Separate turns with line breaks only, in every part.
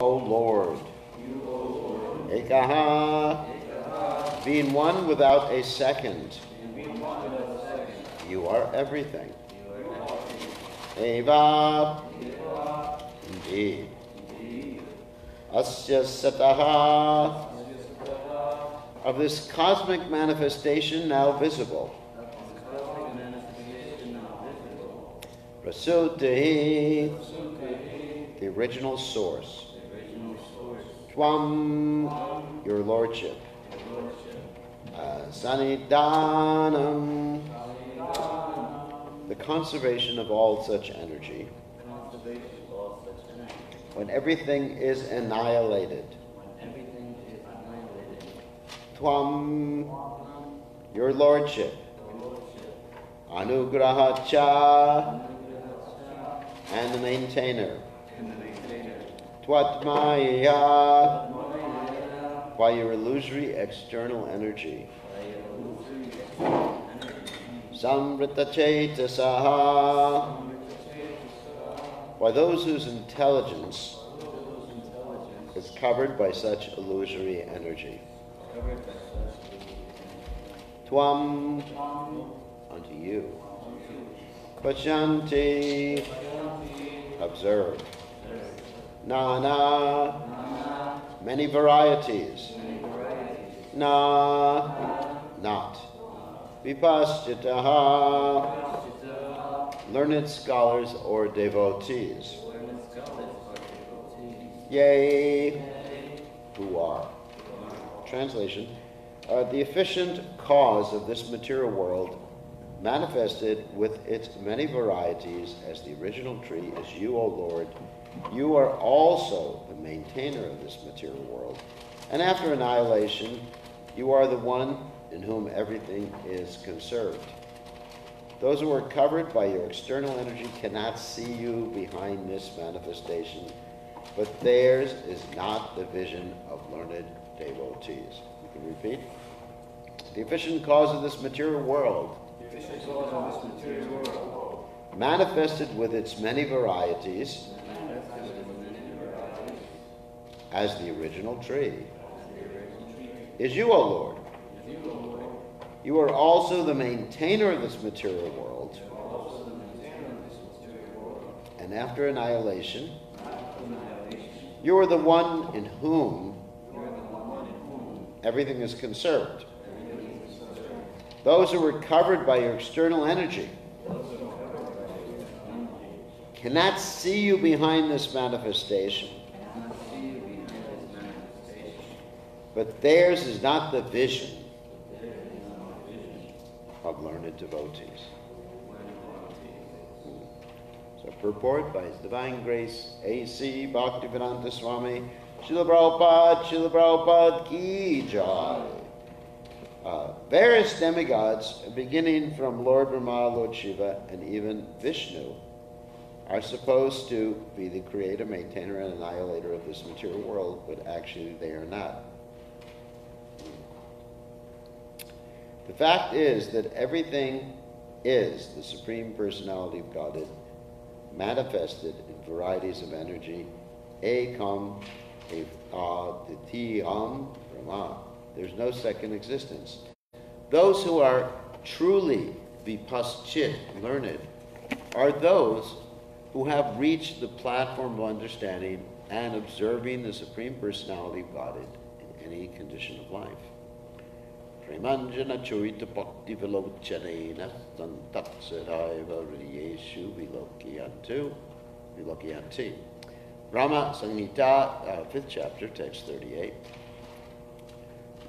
O Lord. Ekaha, being one without a second. You are everything. Eva, indeed. Asya sataha, of this cosmic manifestation now visible. Prasuti, the original source. Twam, your lordship. Sanidanam, the conservation of all such energy. When everything is annihilated. Twam, your lordship. Anugrahacha, and the maintainer. Twatmaya, by your illusory external energy. Samritachetasaha, by those whose intelligence is covered by such illusory energy. Twam, unto you. Pachanti, observe. Nana, many varieties. Na, not. Vipaschitaha, learned scholars or devotees. Yea, who are. Translation, the efficient cause of this material world, manifested with its many varieties as the original tree, is you, O Lord. You are also the maintainer of this material world. And after annihilation, you are the one in whom everything is conserved. Those who are covered by your external energy cannot see you behind this manifestation, but theirs is not the vision of learned devotees. You can repeat. The efficient cause of this material world, manifested with its many varieties as the original tree, is you, O Lord. You are also the maintainer of this material world. And after annihilation, you are the one in whom everything is conserved. Those who are covered by your external energy cannot see you behind this manifestation. But theirs is not the vision of learned devotees. So purport by His Divine Grace, A.C. Bhaktivedanta Swami, Srila Prabhupada Ki Jai. Various demigods, beginning from Lord Brahma, Lord Shiva, and even Vishnu, are supposed to be the creator, maintainer, and annihilator of this material world, but actually they are not. The fact is that everything is the Supreme Personality of Godhead, manifested in varieties of energy, ekam, aditiyam, Brahma. There's no second existence. Those who are truly vipaschit, learned, are those who have reached the platform of understanding and observing the Supreme Personality of Godhead in any condition of life. Premanjana choita bhakti vilochanena santatsadaiva riyeshu vilokyanti. Brahma Samhita, 5th chapter, text 38.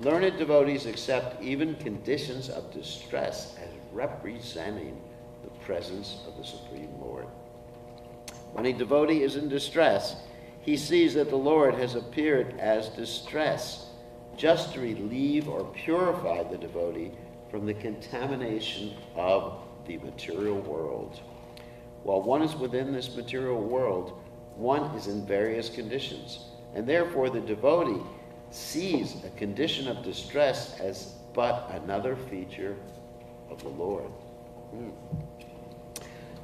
Learned devotees accept even conditions of distress as representing the presence of the Supreme Lord. When a devotee is in distress, he sees that the Lord has appeared as distress, just to relieve or purify the devotee from the contamination of the material world. While one is within this material world, one is in various conditions, and therefore the devotee sees a condition of distress as but another feature of the Lord.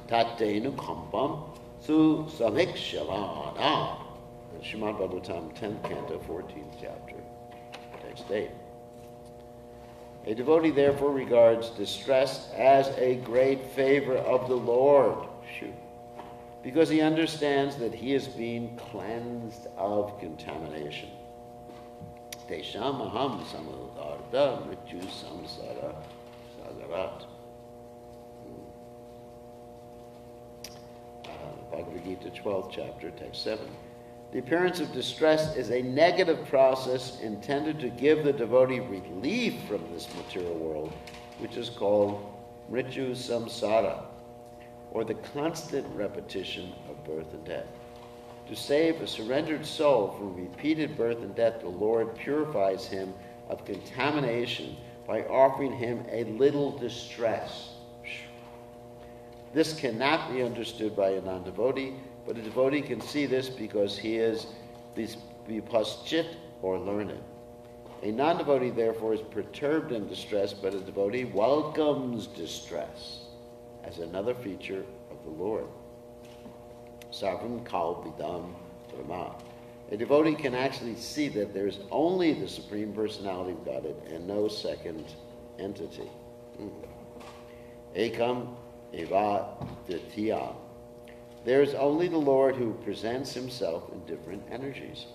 Tatenu kambam su samikshavana. Srimad Bhagavatam, 10th canto, 14th chapter, text 8. A devotee therefore regards distress as a great favor of the Lord, because he understands that he is being cleansed of contamination. Tesham aham samudarta mrityu samsara sagarat. Bhagavad Gita, 12th chapter, text 7. The appearance of distress is a negative process intended to give the devotee relief from this material world, which is called mrityu samsara, or the constant repetition of birth and death. To save a surrendered soul from repeated birth and death, the Lord purifies him of contamination by offering him a little distress. This cannot be understood by a non-devotee, but a devotee can see this because he is vipaschit, or learned. A non-devotee therefore is perturbed and distressed, but a devotee welcomes distress as another feature of the Lord. Sarvam kal vidam brahma. A devotee can actually see that there is only the Supreme Personality of Godhead and no second entity. Ekam eva ditiyam. There is only the Lord who presents himself in different energies.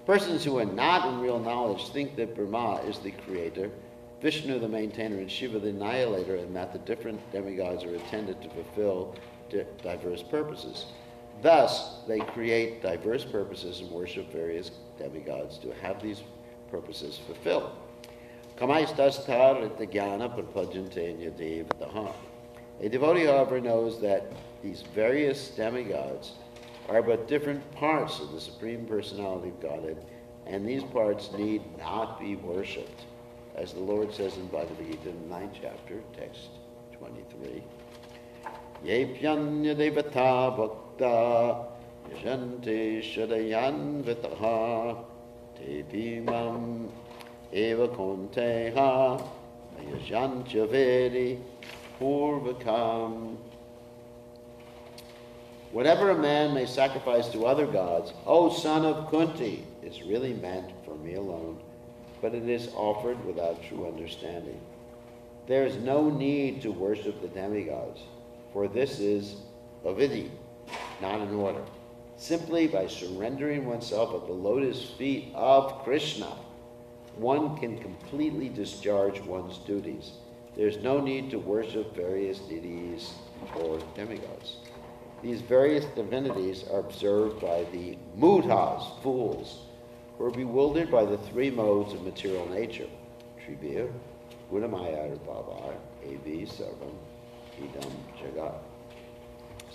Persons who are not in real knowledge think that Brahma is the creator, Vishnu the maintainer, and Shiva the annihilator, and that the different demigods are intended to fulfill diverse purposes. Thus, they create diverse purposes and worship various demigods to have these purposes fulfilled. A devotee, however, knows that these various demigods are but different parts of the Supreme Personality of Godhead, and these parts need not be worshipped. As the Lord says in Bhagavad Gita, 9th chapter, text 23. Yepyanya devata bhakta yajante shadayan vitaha tepimam eva konteha yajantya vedi purvakam. Whatever a man may sacrifice to other gods, O son of Kunti, is really meant for me alone, but it is offered without true understanding. There is no need to worship the demigods, for this is avidhi, not an order. Simply by surrendering oneself at the lotus feet of Krishna, one can completely discharge one's duties. There's no need to worship various deities or demigods. These various divinities are observed by the mudhas, fools, who are bewildered by the three modes of material nature: Tribir, Gunamaya, Bhavar, Avi, Sarvam, Idam, Jagat.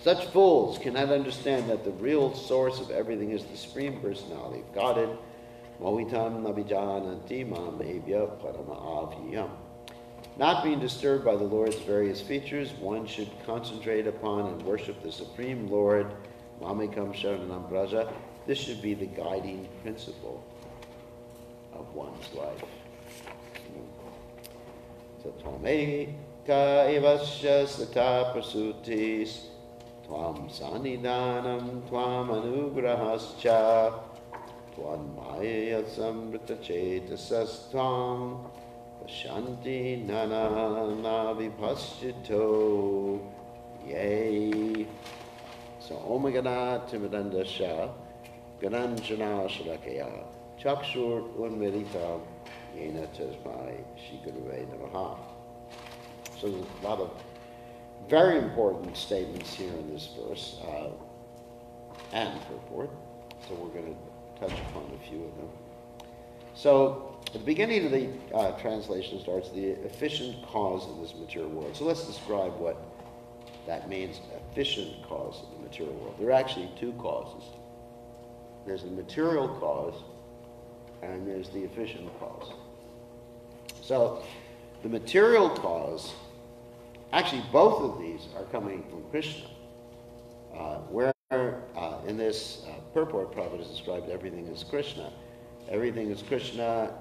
Such fools cannot understand that the real source of everything is the Supreme Personality of Godhead. Mohitam nabijananti mam evya parama avyam. Not being disturbed by the Lord's various features, one should concentrate upon and worship the Supreme Lord, Mamikam Sharanam Braja. This should be the guiding principle of one's life. Tatmeka evasya sata prasutis, tvam sanidanam tvam anugrahascha, tvam maya samrita chetasas tvam, Shanti nana navipaschito. Yay. So Omagana Timidanda Shah Gananjana Shalakaya Chakshur Unmedita Yena Tasmai Shiguruve Namaha. So there's a lot of very important statements here in this verse and purport. So we're going to touch upon a few of them. So at the beginning of the translation starts the efficient cause of this material world. So let's describe what that means, efficient cause of the material world. There are actually two causes. There's the material cause and there's the efficient cause. So the material cause, actually both of these are coming from Krishna. Where in this purport, Prabhupada has described everything as Krishna. Everything is Krishna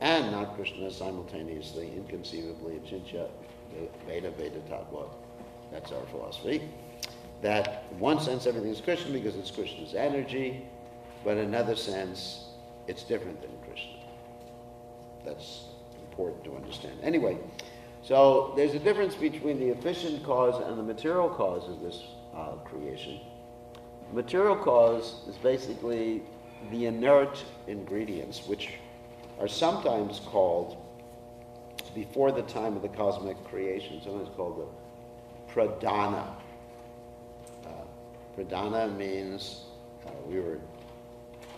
and not Krishna simultaneously, inconceivably, Achintya, Veda, Veda Tattva. That's our philosophy. that in one sense everything is Krishna because it's Krishna's energy, but in another sense it's different than Krishna. That's important to understand. Anyway, so there's a difference between the efficient cause and the material cause of this creation. The material cause is basically the inert ingredients, which are sometimes called, before the time of the cosmic creation, sometimes called the pradana. Pradana means, we were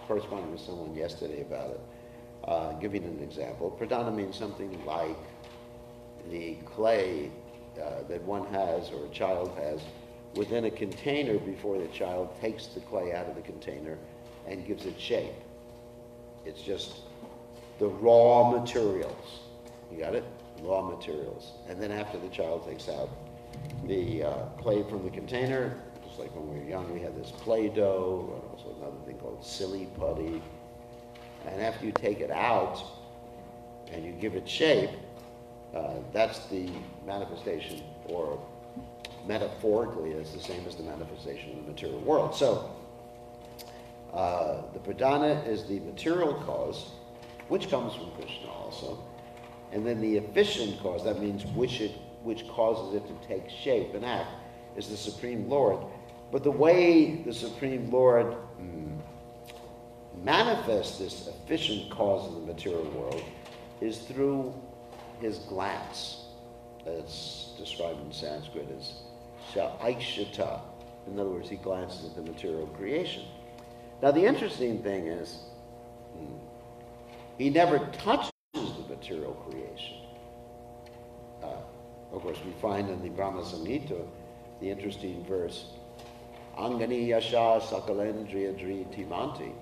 corresponding with someone yesterday about it, giving an example. Pradana means something like the clay that one has or a child has within a container before the child takes the clay out of the container and gives it shape. It's just the raw materials. You got it? Raw materials. And then after the child takes out the clay from the container, just like when we were young, we had this Play-Doh, and also another thing called silly putty. And after you take it out and you give it shape, that's the manifestation, or metaphorically, it's the same as the manifestation of the material world. So, the pradana is the material cause, which comes from Krishna also. And then the efficient cause, that means which causes it to take shape and act, is the Supreme Lord. But the way the Supreme Lord manifests this efficient cause of the material world is through his glance. That's described in Sanskrit as Aikshata. In other words, he glances at the material creation. Now the interesting thing is, he never touches the material creation. Of course, we find in the Brahma Samhita the interesting verse, Angani Yasha Sakalendriya Dri Timanti,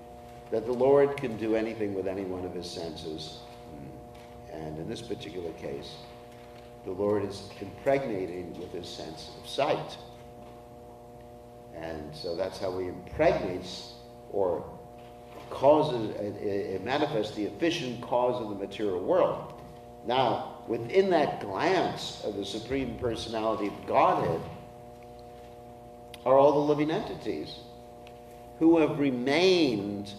that the Lord can do anything with any one of his senses. And in this particular case, the Lord is impregnating with his sense of sight. And so that's how he impregnates or causes, it manifests the efficient cause of the material world. Now, within that glance of the Supreme Personality of Godhead are all the living entities who have remained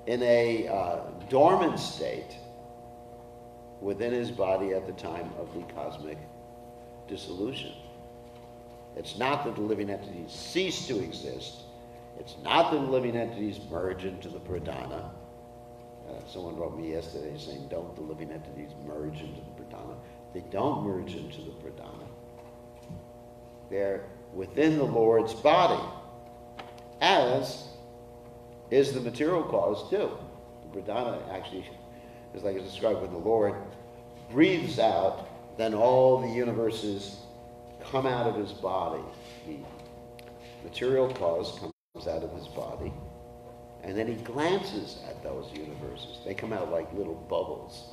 in a dormant state within his body at the time of the cosmic dissolution. It's not that the living entities cease to exist. It's not that the living entities merge into the pradana. Someone wrote me yesterday saying, don't the living entities merge into the pradana? They don't merge into the pradana. They're within the Lord's body, as is the material cause too. The pradana actually is like it's described when the Lord breathes out, then all the universes come out of his body. The material cause comes out of his body, and then he glances at those universes. They come out like little bubbles.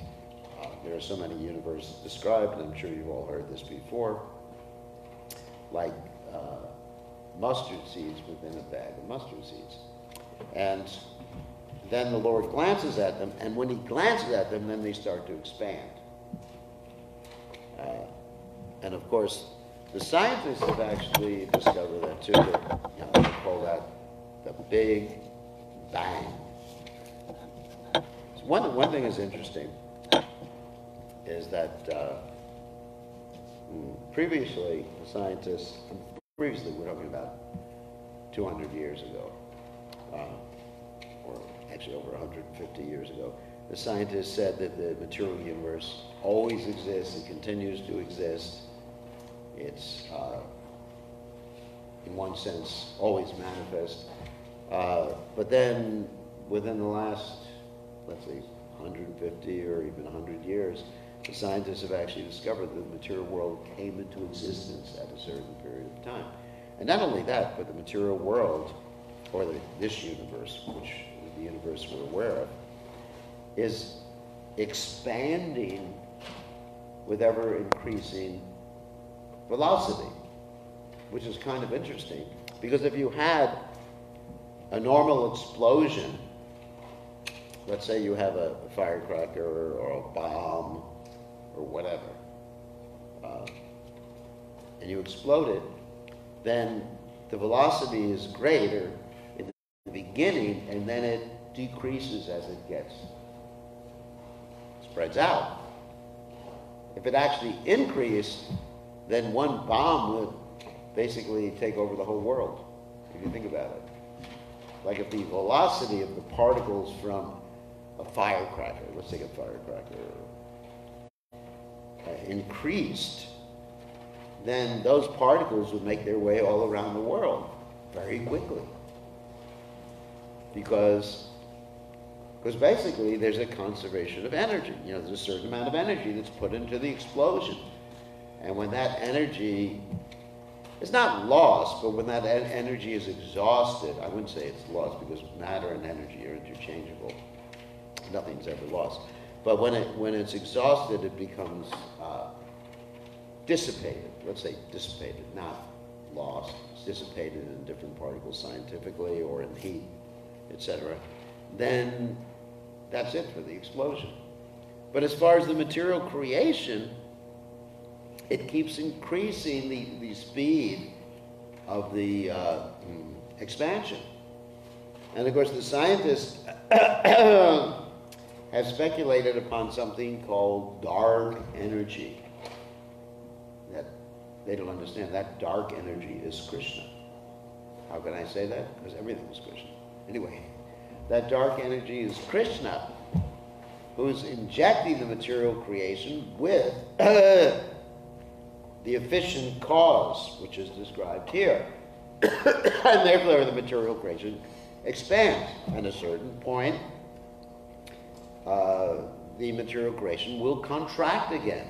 There are so many universes described, and I'm sure you've all heard this before, like mustard seeds within a bag of mustard seeds. And then the Lord glances at them, and when he glances at them, then they start to expand. And of course, the scientists have actually discovered that too. They call that the Big Bang. So one thing is interesting is that previously the scientists, we're talking about 200 years ago, or actually over 150 years ago, the scientists said that the material universe always exists, it continues to exist. It's, in one sense, always manifest. But then, within the last, let's say, 150 or even 100 years, the scientists have actually discovered that the material world came into existence at a certain period of time. And not only that, but the material world, or this universe, which is the universe we're aware of, is expanding with ever increasing velocity, which is kind of interesting, because if you had a normal explosion, let's say you have a firecracker or a bomb or whatever, and you explode it, then the velocity is greater in the beginning, and then it decreases as it spreads out. If it actually increased, then one bomb would basically take over the whole world, if you think about it. Like if the velocity of the particles from a firecracker, let's take a firecracker, increased, then those particles would make their way all around the world very quickly. Because basically there's a conservation of energy. You know, there's a certain amount of energy that's put into the explosion. And when that energy is not lost, but when that energy is exhausted, I wouldn't say it's lost because matter and energy are interchangeable. Nothing's ever lost. But when it's exhausted, it becomes dissipated. Let's say dissipated, not lost. It's dissipated in different particles scientifically or in heat, etc. Then that's it for the explosion. But as far as the material creation, it keeps increasing the speed of the expansion. And of course the scientists have speculated upon something called dark energy. That they don't understand. That dark energy is Krishna. How can I say that? Because everything is Krishna. Anyway, that dark energy is Krishna, who's injecting the material creation with the efficient cause, which is described here. And therefore the material creation expands. At a certain point, the material creation will contract again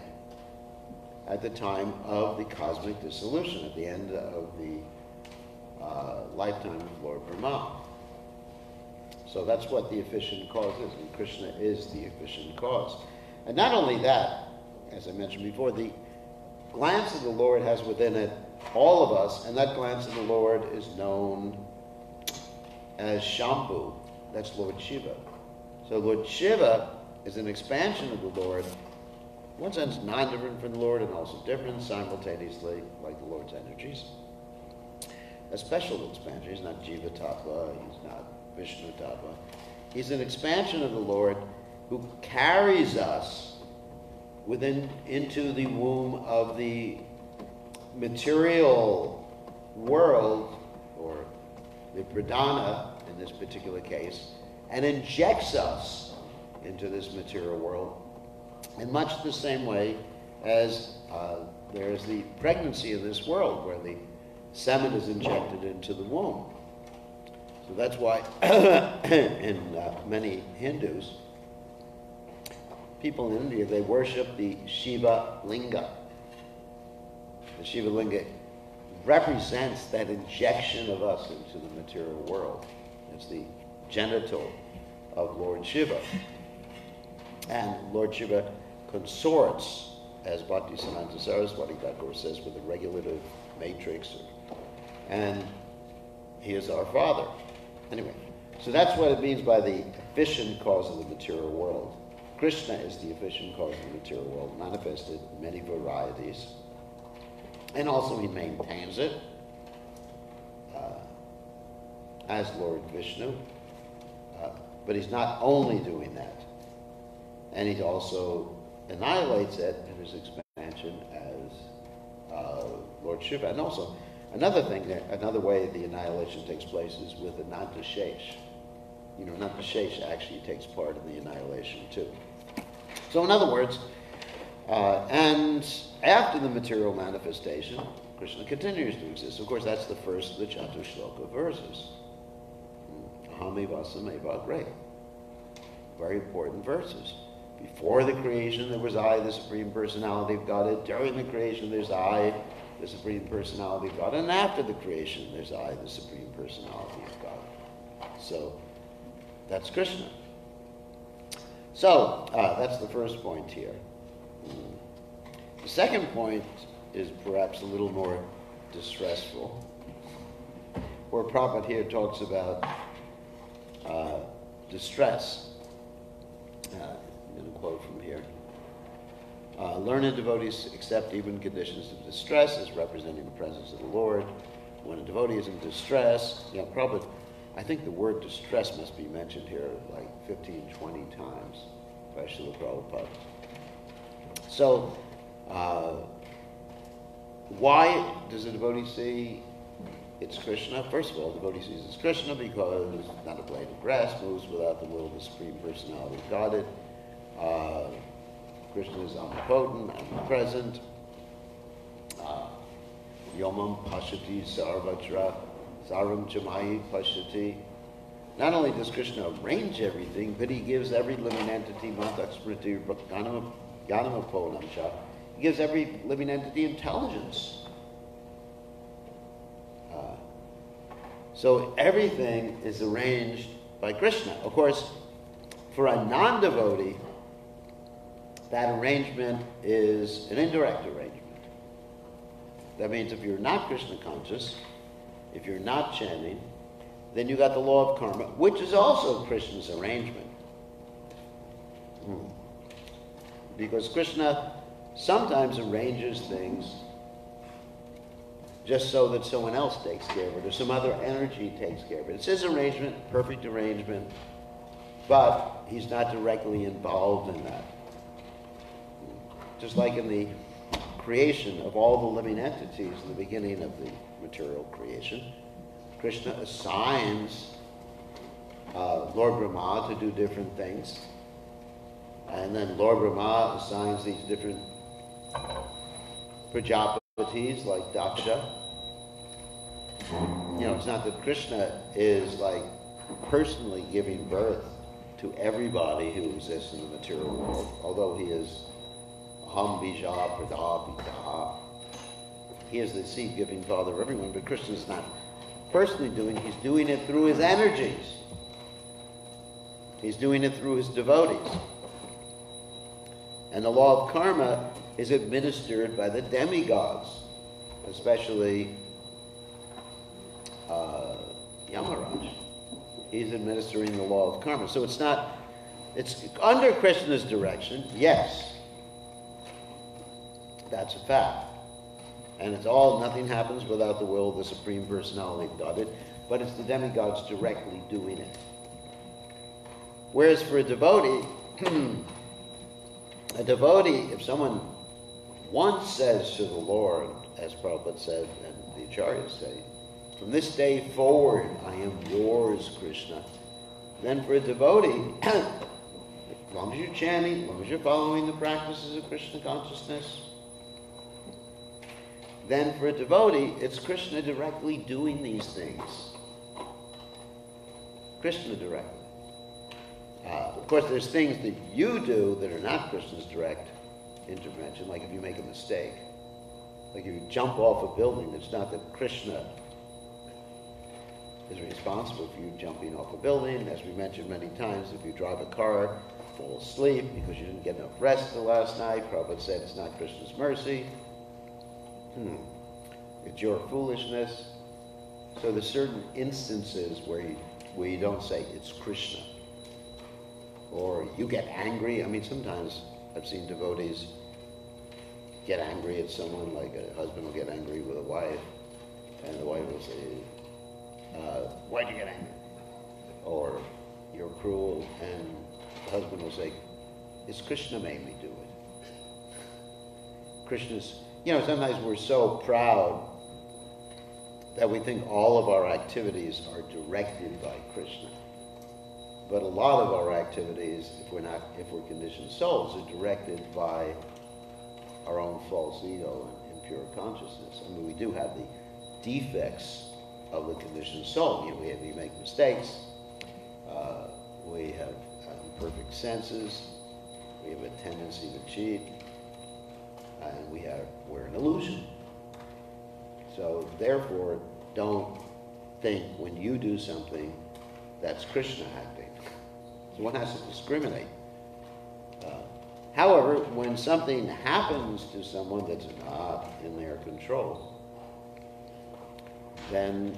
at the time of the cosmic dissolution, at the end of the lifetime of Lord Brahma. So that's what the efficient cause is, and Krishna is the efficient cause. And not only that, as I mentioned before, the glance of the Lord has within it all of us, and that glance of the Lord is known as Shambhu. That's Lord Shiva. So Lord Shiva is an expansion of the Lord, in one sense non-different from the Lord and also different simultaneously, like the Lord's energies. A special expansion. He's not Jiva Tattva, he's not Vishnu Tattva. He's an expansion of the Lord who carries us into the womb of the material world, or the pradhana in this particular case, and injects us into this material world in much the same way as there's the pregnancy in this world, where the semen is injected into the womb. So that's why in many Hindus, people in India, they worship the Shiva Linga. The Shiva Linga represents that injection of us into the material world. It's the genital of Lord Shiva. And Lord Shiva consorts, as Bhaktisiddhanta Saraswati Thakur says, with the regulative matrix, and he is our father. Anyway, so that's what it means by the efficient cause of the material world. Krishna is the efficient cause of the material world, manifested in many varieties. And also he maintains it as Lord Vishnu. But he's not only doing that. And he also annihilates it in his expansion as Lord Shiva. And also, another way the annihilation takes place is with Ananta Shesh. You know, Ananta Shesh actually takes part in the annihilation too. So in other words, and after the material manifestation, Krishna continues to exist. Of course, that's the first of the Chatushloka verses. Ahamiva Sameva Gre. Very important verses. Before the creation, there was I, the Supreme Personality of Godhead. During the creation, there's I, the Supreme Personality of God. And after the creation, there's I, the Supreme Personality of God. So, that's Krishna. So, that's the first point here. The second point is perhaps a little more distressful, where Prabhupada here talks about distress. I'm going to quote from here. Learned devotees accept even conditions of distress as representing the presence of the Lord. when a devotee is in distress, probably, I think the word distress must be mentioned here like 15, 20 times by Srila Prabhupada. So, why does a devotee see it's Krishna? First of all, the devotee sees it's Krishna because not a blade of grass moves without the will of the Supreme Personality of Godhead. Krishna is omnipotent, omnipresent. Yomam Pashati Sarvatra Saram Chamahi Pashati. Not only does Krishna arrange everything, but he gives every living entity Mantaksmriti Ganamaponamcha. He gives every living entity intelligence. So everything is arranged by Krishna. Of course, for a non-devotee, that arrangement is an indirect arrangement. That means if you're not Krishna conscious, if you're not chanting, then you got the law of karma, which is also Krishna's arrangement. Because Krishna sometimes arranges things just so that someone else takes care of it, or some other energy takes care of it. It's his arrangement, perfect arrangement, but he's not directly involved in that. Just like in the creation of all the living entities in the beginning of the material creation, Krishna assigns Lord Brahma to do different things, and then Lord Brahma assigns these different Prajapatis like Daksha. It's not that Krishna is like personally giving birth to everybody who exists in the material world, although he is Aham Bija Prada Pita. He is the seed-giving father of everyone, but Krishna is not personally doing it. He's doing it through his energies. He's doing it through his devotees. And the law of karma is administered by the demigods, especially Yamaraj. He's administering the law of karma. So it's under Krishna's direction, yes. That's a fact. And nothing happens without the will of the Supreme Personality of Godhead, but it's the demigods directly doing it. Whereas for a devotee, if someone once says to the Lord, as Prabhupada said, and the Acharyas say, from this day forward, I am yours, Krishna. Then for a devotee, as long as you're chanting, as long as you're following the practices of Krishna consciousness, then for a devotee, it's Krishna directly doing these things. Krishna directly. Of course, there's things that you do that are not Krishna's direct intervention, like if you make a mistake. Like if you jump off a building, it's not that Krishna is responsible for you jumping off a building. As we mentioned many times, if you drive a car, fall asleep because you didn't get enough rest the last night, Prabhupada said it's not Krishna's mercy. It's your foolishness. So there's certain instances where you don't say it's Krishna. Or you get angry. I mean, sometimes I've seen devotees get angry at someone, like a husband will get angry with a wife, and the wife will say, why'd you get angry? Or, you're cruel, and the husband will say, it's Krishna made me do it. Krishna's, sometimes we're so proud that we think all of our activities are directed by Krishna. But a lot of our activities, if we're conditioned souls, are directed by our own false ego and impure consciousness. I mean, we do have the defects of the conditioned soul. We make mistakes. We have imperfect senses. We have a tendency to cheat, and we're an illusion. So therefore, don't think when you do something that's Krishna acting. So one has to discriminate. However, when something happens to someone that's not in their control, then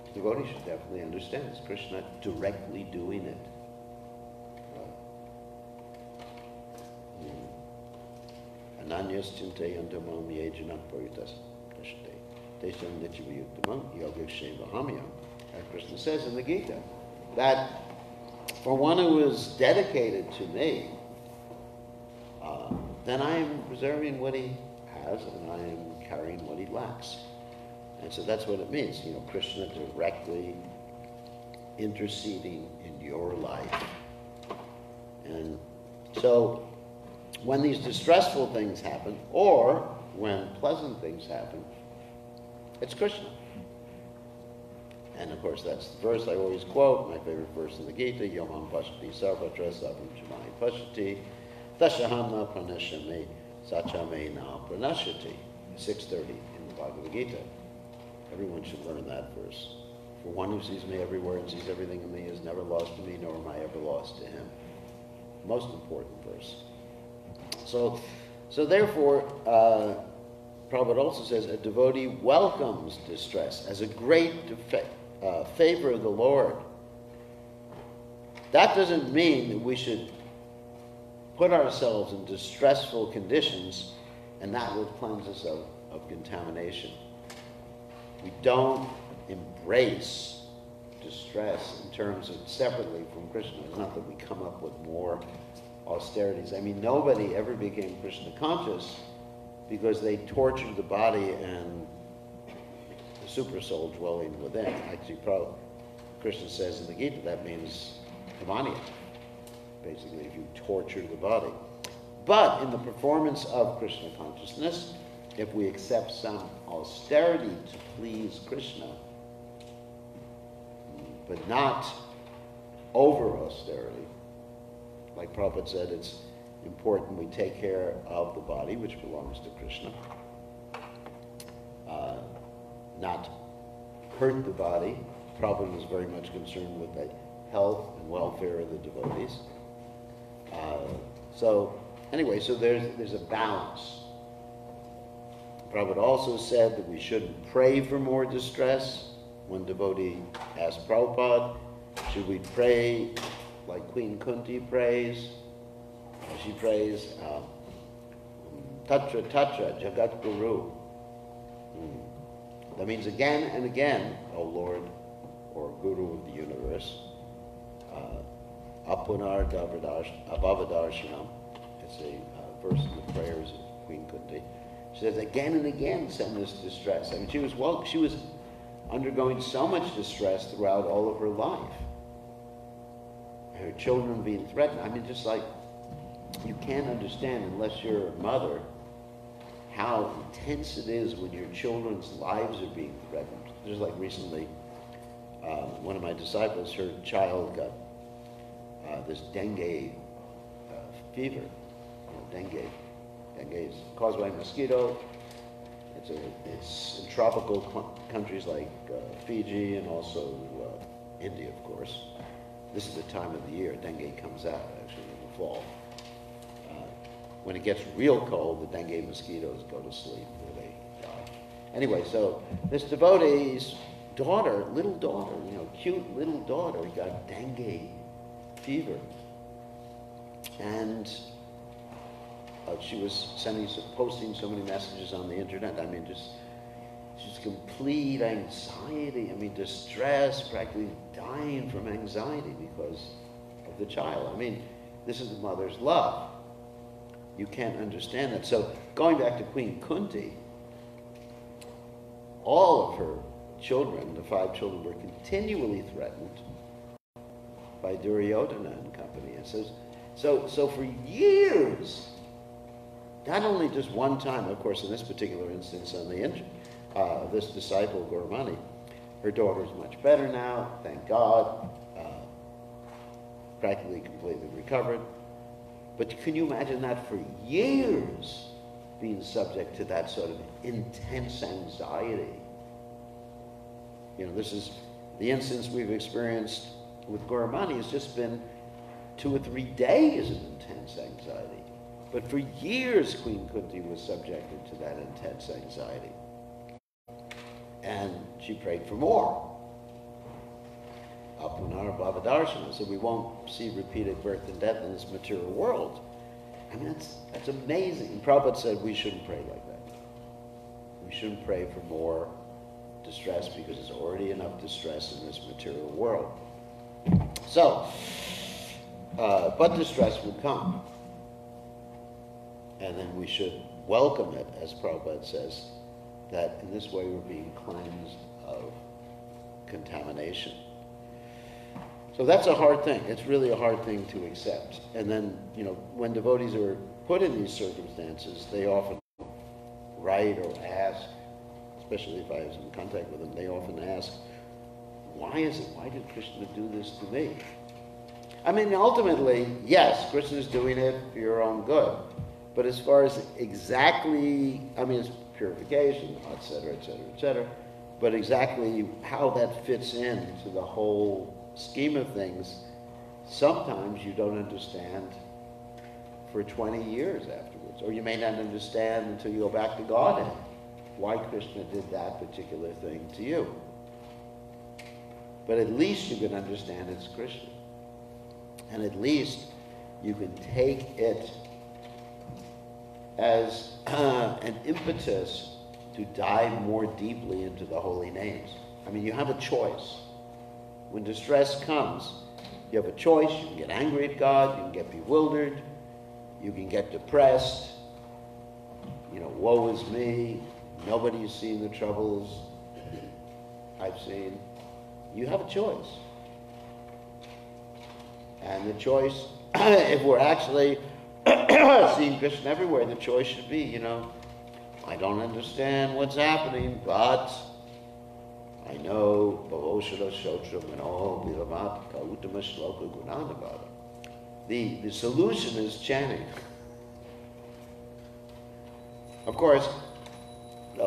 the devotee should definitely understand it's Krishna directly doing it. Ananyas chintayantamam yejanam paritas krishte Krishna says in the Gita that for one who is dedicated to me, then I am preserving what he has and I am carrying what he lacks. And so that's what it means, Krishna directly interceding in your life. And so when these distressful things happen, or when pleasant things happen, it's Krishna. And of course that's the verse I always quote, my favorite verse in the Gita, Yomam Pashati Sarvatra Savam Chamai Pashati Tashahamna Pranashami Sachamena Pranashati, 630 in the Bhagavad Gita. Everyone should learn that verse. For one who sees me everywhere and sees everything in me is never lost to me, nor am I ever lost to him. Most important verse. So therefore, Prabhupada also says, a devotee welcomes distress as a great favor of the Lord. That doesn't mean that we should put ourselves in distressful conditions and that will cleanse us of contamination. We don't embrace distress in terms of separately from Krishna. It's not that we come up with more austerities. I mean, nobody ever became Krishna conscious because they tortured the body and the super soul dwelling within. Actually, Krishna says in the Gita that means kamaniya, basically, if you torture the body. But in the performance of Krishna consciousness, if we accept some austerity to please Krishna, but not over austerity, like Prabhupada said, it's important we take care of the body, which belongs to Krishna, not hurt the body. Prabhupada was very much concerned with the health and welfare of the devotees. So there's a balance. Prabhupada also said that we shouldn't pray for more distress. One devotee asked Prabhupada, should we pray like Queen Kunti prays? She prays, Tatra Tatra Jagat Guru. That means again and again, O Lord, or Guru of the universe, Apunar Abhavadarshanam. It's a verse in the prayers of Queen Kunti. She says, again and again send us distress. I mean, she was undergoing so much distress throughout all of her life. Her children being threatened. I mean, just like, you can't understand unless you're a mother how intense it is when your children's lives are being threatened. Just like recently, one of my disciples, her child got this dengue fever. Dengue is caused by a mosquito. It's in tropical countries like Fiji and also India, of course. This is the time of the year dengue comes out, actually, in the fall. When it gets real cold, the dengue mosquitoes go to sleep or they die. Anyway, so this devotee's daughter, little daughter, cute little daughter, got dengue fever. And she was posting so many messages on the internet. I mean, just complete anxiety. I mean, distress, practically dying from anxiety because of the child. I mean, this is the mother's love. You can't understand that. So going back to Queen Kunti, all of her children, the 5 children, were continually threatened by Duryodhana and company. And so for years, not only just one time, of course, in this particular instance on this disciple, Gauramani, her daughter's much better now, thank God, practically completely recovered. But can you imagine that for years being subject to that sort of intense anxiety? This is the instance we've experienced with Gauramani has just been 2 or 3 days of intense anxiety. But for years, Queen Kunti was subjected to that intense anxiety. And she prayed for more. Apunar Bhavadarshana, so we won't see repeated birth and death in this material world. I mean, that's amazing. And Prabhupada said we shouldn't pray like that. We shouldn't pray for more distress because there's already enough distress in this material world. So, but distress would come. And then we should welcome it, as Prabhupada says, that in this way we're being cleansed of contamination. So that's a hard thing. It's really a hard thing to accept. And then, when devotees are put in these circumstances, they often write or ask, especially if I was in contact with them, they often ask, why did Krishna do this to me? I mean, ultimately, yes, Krishna's doing it for your own good. But as far as exactly, it's purification, et cetera, et cetera, et cetera. But exactly how that fits into the whole scheme of things, sometimes you don't understand for 20 years afterwards. Or you may not understand until you go back to Godhead why Krishna did that particular thing to you. But at least you can understand it's Krishna. And at least you can take it as an impetus to dive more deeply into the holy names. You have a choice. When distress comes, you have a choice. You can get angry at God, you can get bewildered, you can get depressed, woe is me, nobody's seen the troubles I've seen. You have a choice. And the choice, if we're actually seeing Krishna everywhere, the choice should be, I don't understand what's happening, but I know the solution is chanting. Of course, we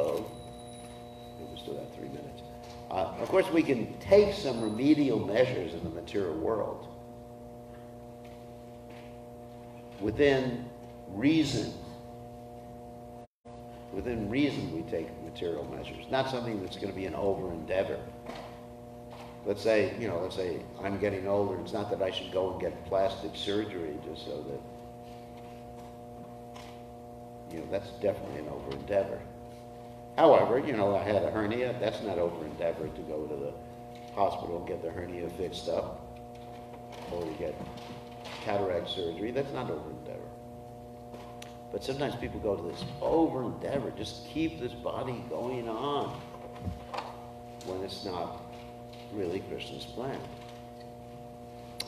still have 3 minutes. Of course, we can take some remedial measures in the material world. Within reason. Within reason, we take material measures. Not something that's going to be an over-endeavor. Let's say I'm getting older. It's not that I should go and get plastic surgery just so that, that's definitely an over-endeavor. However, I had a hernia. That's not over-endeavor to go to the hospital and get the hernia fixed up. Or to get cataract surgery. That's not over-endeavor. But sometimes people go to this over-endeavor, just keep this body going on, when it's not really Krishna's plan.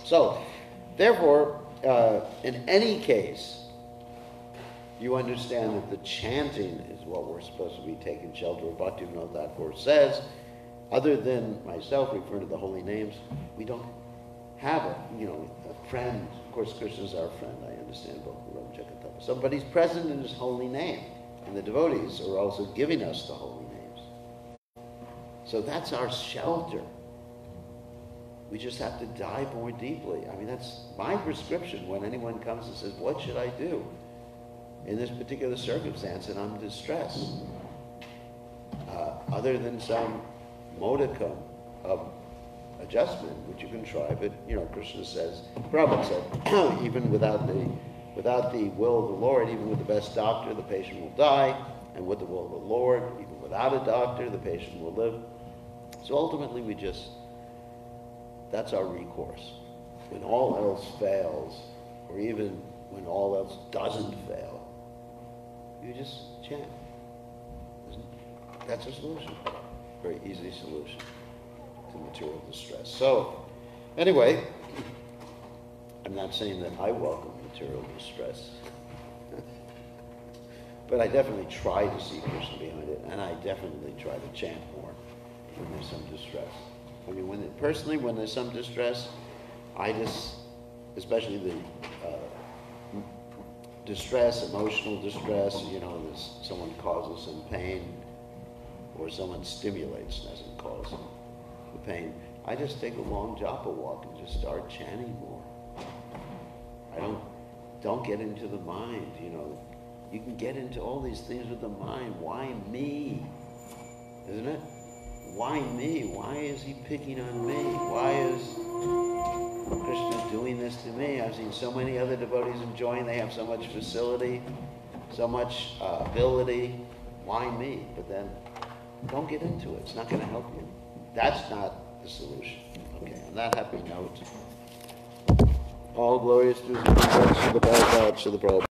So, therefore, in any case, you understand that the chanting is what we're supposed to be taking shelter of. Bhaktivinoda Thakur says, other than myself referring to the holy names, we don't have a friend. Of course, Krishna's our friend, I understand, so, but he's present in his holy name. And the devotees are also giving us the holy names. So that's our shelter. We just have to dive more deeply. That's my prescription when anyone comes and says, what should I do in this particular circumstance and I'm distressed? Other than some modicum of adjustment, which you can try, but Krishna says, Prabhupada said, even without the will of the Lord, even with the best doctor, the patient will die, and with the will of the Lord, even without a doctor, the patient will live. So ultimately that's our recourse. When all else fails, or even when all else doesn't fail, you just chant. That's a solution. Very easy solution to material distress. So, anyway, I'm not saying that I welcome material distress. But I definitely try to see Krishna behind it, and I definitely try to chant more when there's some distress. When there's some distress, I just, especially the distress, emotional distress, someone causes some pain, or someone stimulates, doesn't cause the pain. I just take a long japa walk and just start chanting more. I don't get into the mind, You can get into all these things with the mind. Why me? Isn't it? Why me? Why is he picking on me? Why is Krishna doing this to me? I've seen so many other devotees enjoying. They have so much facility, so much ability. Why me? But then don't get into it. It's not going to help you. That's not the solution. Okay, on that happy note, all glorious to the Prabhupada, to the Prabhupada.